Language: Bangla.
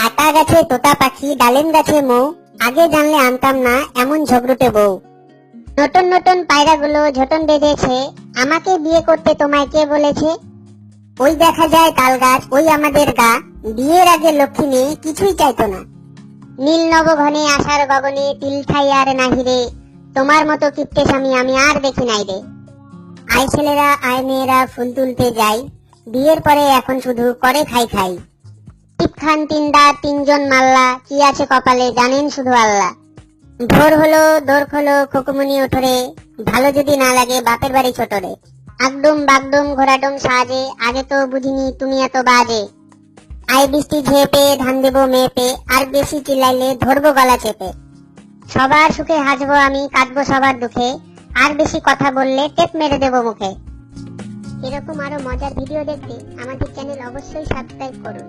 আতা গাছে তোতা পাখি, ডালিম গাছে মৌ, আগে জানলে আনতাম না এমন ঝগড়ুটে বউ। নতুন নতুন পায়রাগুলো ঝোটন বেঁধেছে, আমাকে বিয়ে করতে তোমায় কে বলেছে? ওই দেখা যায় তাল গাছ, ওই আমাদের গা, বিয়ের আগে লক্ষ্মী মেয়ে কিছুই চাইতো না। নীল নবঘনে আশার গগনে তিল ঠাই আর নাহিরে, তোমার মতো কিপ্টে স্বামী আমি আর দেখি নাই রে। আয় ছেলেরা আয় মেয়েরা ফুল তুলতে যাই, বিয়ের পরে এখন শুধু করে খাই খাই। টিপ খান তিনদার তিনজন মাল্লা, কি আছে কপালে জানেন শুধু আল্লাহ। ভোর হলো দোর খোলো খুকুমনি ওঠরে, ভালো যদি না লাগে বাপের বাড়ি ছোটরে। আগডুম বাগডুম ঘোড়াডুম সাজে, আগে তো বুঝিনি তুমি এত বাজে। আই বৃষ্টি ঝেপে ধান দেবো মেপে, আর বেশি চিল্লাইলে ধরবো গলা চেপে। সবার সুখে হাসবো আমি, কাটবো সবার দুঃখে, আর বেশি কথা বললে টেপ মেরে দেবো মুখে। এরকম আরো মজার ভিডিও দেখতে আমাদের চ্যানেল অবশ্যই সাবস্ক্রাইব করুন।